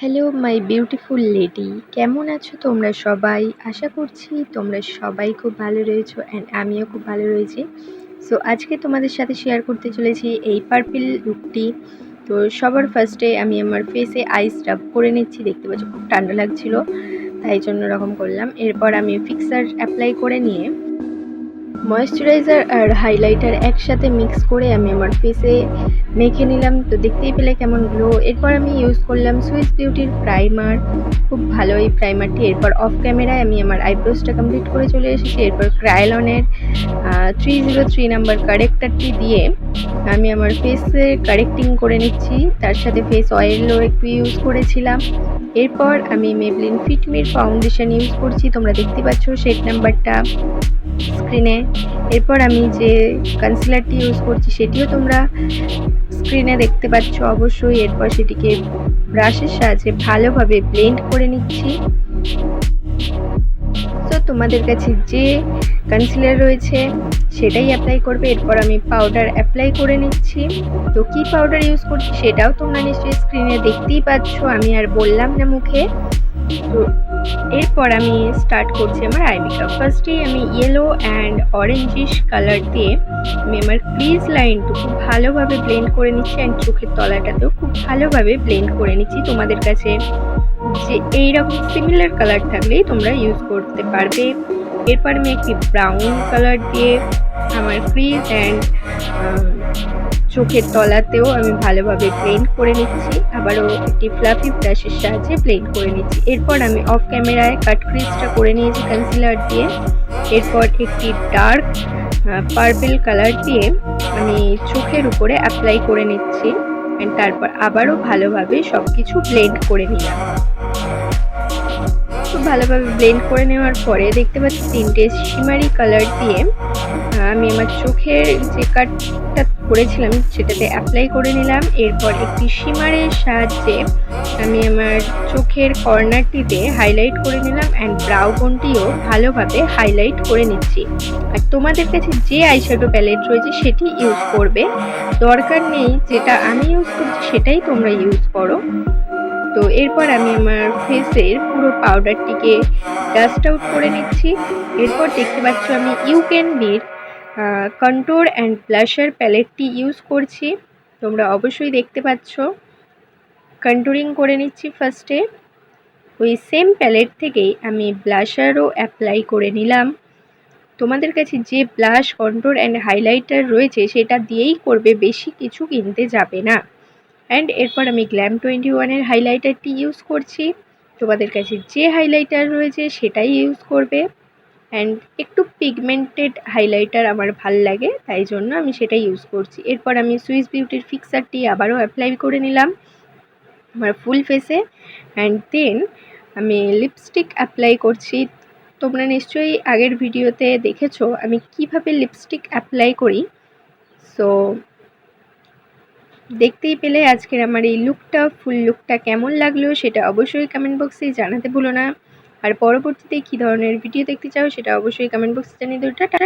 Hello my beautiful lady, কেমন আছো তোমরা সবাই? আশা করছি তোমরা সবাই খুব ভালো রয়েছো অ্যান্ড আমিও খুব ভালো রয়েছি। সো আজকে তোমাদের সাথে শেয়ার করতে চলেছি এই পার্পল লুকটি। তো সবার ফার্স্টে আমি আমার ফেসে আইস রাব করে নিচ্ছি। দেখতে পাচ্ছ খুব ঠান্ডা লাগছিল, তাই জন্য এরকম করলাম। এরপর আমি ফিক্সার অ্যাপ্লাই করে নিয়ে ময়েশ্চারাইজার আর হাইলাইটার একসাথে মিক্স করে আমি আমার ফেসে মেখে নিলাম। তো দেখতেই পেলে কেমন গ্লো। এরপর আমি ইউজ করলাম সুইস বিউটির প্রাইমার, খুব ভালো এই প্রাইমারটি। এরপর অফ ক্যামেরায় আমি আমার আইব্রোসটা কমপ্লিট করে চলে এসেছি। এরপর ক্রায়োলনের 303 নাম্বার কারেক্টারটি দিয়ে আমি আমার ফেসে কারেক্টিং করে নিচ্ছি। তার সাথে ফেস অয়েলও একটু ইউজ করেছিলাম। এরপর আমি মেবলিন ফিটমির ফাউন্ডেশন ইউজ করছি, তোমরা দেখতে পাচ্ছ শেড নাম্বারটা স্ক্রিনে। এরপর আমি যে কনসিলারটি ইউজ করছি সেটিও তোমরা স্ক্রিনে দেখতে পাচ্ছ অবশ্যই। এরপর সেটিকে ব্রাশের সাহায্যে ভালোভাবে ব্লেন্ড করে নিচ্ছি। তো তোমাদের কাছে যে কনসিলার রয়েছে সেটাই অ্যাপ্লাই করবে। এরপর আমি পাউডার অ্যাপ্লাই করে নিচ্ছি। তো কি পাউডার ইউজ করছি সেটাও তোমরা নিশ্চয়ই স্ক্রিনে দেখতেই পাচ্ছ, আমি আর বললাম না মুখে। তো এরপর আমি স্টার্ট করছি আমার আই মেকআপ। ফার্স্টেই আমি ইয়েলো অ্যান্ড অরেঞ্জিশ কালার দিয়ে আমি আমার ক্রিজ লাইনটুকু খুব ভালোভাবে ব্লেন্ড করে নিচ্ছি অ্যান্ড চোখের তলাটাতেও খুব ভালোভাবে ব্লেন্ড করে নিচ্ছি। তোমাদের কাছে যে এইরকম সিমিলার কালার থাকলেই তোমরা ইউজ করতে পারবে। এরপর আমি একটি ব্রাউন কালার দিয়ে আমার ক্রিজ অ্যান্ড চোখের তলাতেও আমি ভালোভাবে ব্লেন্ড করে নিচ্ছি, আবারও একটি ফ্লাফি ব্রাশের সাহায্যে ব্লেন্ড করে নিচ্ছি। এরপর আমি অফ ক্যামেরায় কাট ক্রিজটা করে নিয়েছি কনসিলার দিয়ে। এরপর একটি ডার্ক পার্পল কালার দিয়ে আমি চোখের উপরে অ্যাপ্লাই করে নিচ্ছি অ্যান্ড তারপর আবারও ভালোভাবে সব কিছু ব্লেন্ড করে নিলাম। খুব ভালোভাবে ব্লেন্ড করে নেওয়ার পরে দেখতে পাচ্ছি তিনটে শিমারি কালার দিয়ে আমি আমার চোখের যে কাটটা করেছিলাম সেটাতে অ্যাপ্লাই করে নিলাম। এরপর একটি শিমারের সাহায্যে আমি আমার চোখের কর্নারটিতে হাইলাইট করে নিলাম অ্যান্ড ব্রাউ বোনটিও ভালোভাবে হাইলাইট করে নিচ্ছি। আর তোমাদের কাছে যে আইশ্যাডো প্যালেট রয়েছে সেটি ইউজ করবে, দরকার নেই যেটা আমি ইউজ করছি সেটাই তোমরা ইউজ করো। তো এরপর আমি আমার ফেসের পুরো পাউডারটিকে ডাস্ট আউট করে নিচ্ছি। এরপর দেখতে পাচ্ছ আমি ইউ ক্যান বির কন্ট্যুর অ্যান্ড ব্লাশার প্যালেটটি ইউজ করছি, তোমরা অবশ্যই দেখতে পাচ্ছ। কন্ট্যুরিং করে নিচ্ছি ফার্স্টে। ওই সেম প্যালেট থেকেই আমি ব্লাশারও অ্যাপ্লাই করে নিলাম। তোমাদের কাছে যে ব্লাশ, কন্ট্যুর অ্যান্ড হাইলাইটার রয়েছে সেটা দিয়েই করবে, বেশি কিছু কিনতে যাবে না। অ্যান্ড এরপর আমি গ্ল্যাম 21-এর হাইলাইটারটি ইউজ করছি, তোমাদের কাছে যে হাইলাইটার রয়েছে সেটাই ইউজ করবে। অ্যান্ড একটু পিগমেন্টেড হাইলাইটার আমার ভাল লাগে, তাই জন্য আমি সেটাই ইউজ করছি। এরপর আমি সুইস বিউটির ফিক্সারটি আবারও অ্যাপ্লাই করে নিলাম আমার ফুল ফেসে। অ্যান্ড দেন আমি লিপস্টিক অ্যাপ্লাই করছি। তোমরা নিশ্চয়ই আগের ভিডিওতে দেখেছো আমি কিভাবে লিপস্টিক অ্যাপ্লাই করি। সো দেখতেই পেলে আজকের আমার এই লুকটা, ফুল লুকটা কেমন লাগলো সেটা অবশ্যই কমেন্ট বক্সে জানাতে ভুলো না। আর পরবর্তীতে কী ধরনের ভিডিও দেখতে চাও সেটা অবশ্যই কমেন্ট বক্সে জানিয়ে দিও। টাটা।